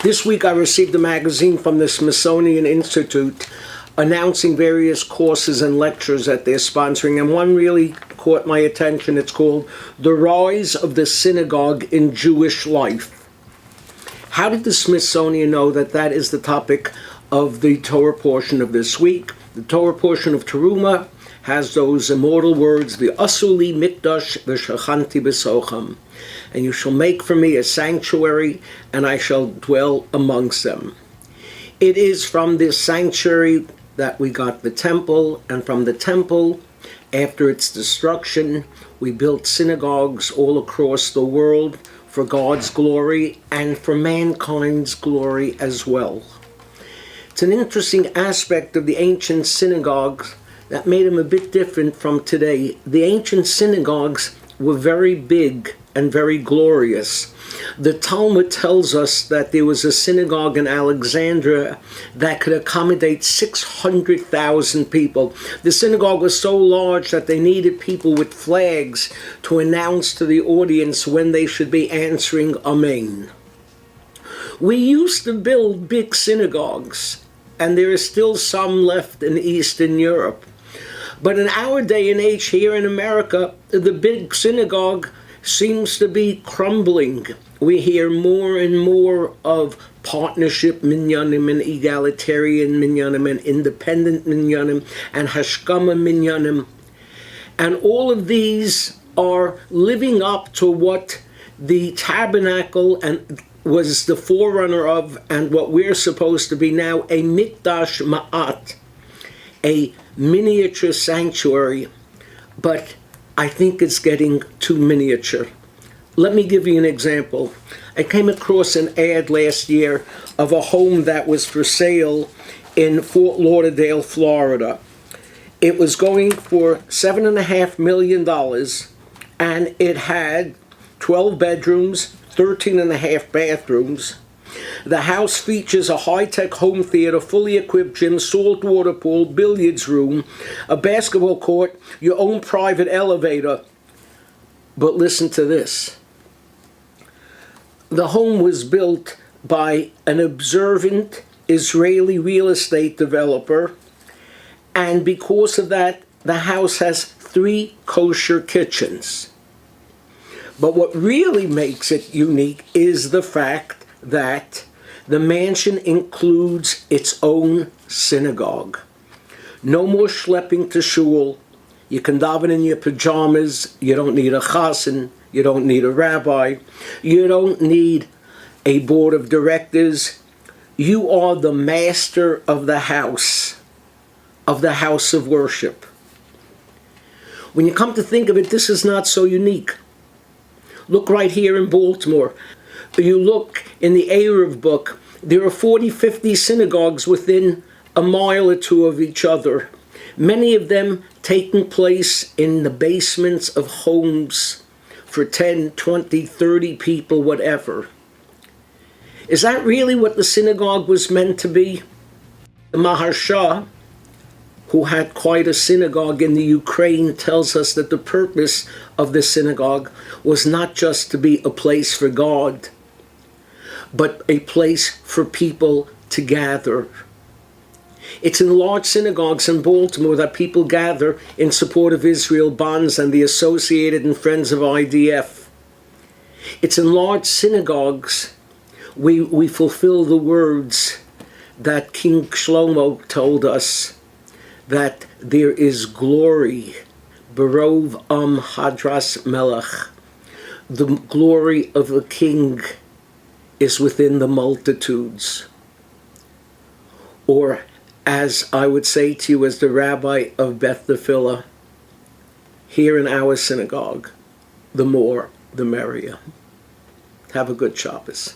This week I received a magazine from the Smithsonian Institute announcing various courses and lectures that they're sponsoring, and one really caught my attention. It's called The Rise of the Synagogue in Jewish Life. How did the Smithsonian know that that is the topic of the Torah portion of this week? The Torah portion of Terumah has those immortal words, V'asuli mikdash v'shachanti b'socham, and you shall make for me a sanctuary, and I shall dwell amongst them. It is from this sanctuary that we got the temple, and from the temple, after its destruction, we built synagogues all across the world for God's glory and for mankind's glory as well. It's an interesting aspect of the ancient synagogues that made them a bit different from today. The ancient synagogues were very big and very glorious. The Talmud tells us that there was a synagogue in Alexandria that could accommodate 600,000 people. The synagogue was so large that they needed people with flags to announce to the audience when they should be answering Amen. We used to build big synagogues, and there are still some left in Eastern Europe. But in our day and age here in America, the big synagogue seems to be crumbling. We hear more and more of partnership minyanim and egalitarian minyanim and independent minyanim and hashkama minyanim. And all of these are living up to what the tabernacle and was the forerunner of, and what we're supposed to be now, a mikdash ma'at, a miniature sanctuary, but I think it's getting too miniature. Let me give you an example. I came across an ad last year of a home that was for sale in Fort Lauderdale, Florida. It was going for $7.5 million, and it had 12 bedrooms, 13 and a half bathrooms. The house features a high-tech home theater, fully equipped gym, saltwater pool, billiards room, a basketball court, your own private elevator. But listen to this. The home was built by an observant Israeli real estate developer, and because of that, the house has 3 kosher kitchens. But what really makes it unique is the fact that the mansion includes its own synagogue. No more schlepping to shul. You can daven in your pajamas. You don't need a chassan. You don't need a rabbi. You don't need a board of directors. You are the master of the house of worship. When you come to think of it, this is not so unique. Look right here in Baltimore. You look in the Arab book, there are 40, 50 synagogues within a mile or two of each other. Many of them taking place in the basements of homes for 10, 20, 30 people, whatever. Is that really what the synagogue was meant to be? The Parshah, who had quite a synagogue in the Ukraine, tells us that the purpose of the synagogue was not just to be a place for God, but a place for people to gather. It's in large synagogues in Baltimore that people gather in support of Israel Bonds and the Associated and Friends of IDF. It's in large synagogues we fulfill the words that King Shlomo told us, that there is glory, Berov Hadras Melech. The glory of the king is within the multitudes. Or, as I would say to you as the rabbi of Beth Tefillah, here in our synagogue, the more the merrier. Have a good Shabbos.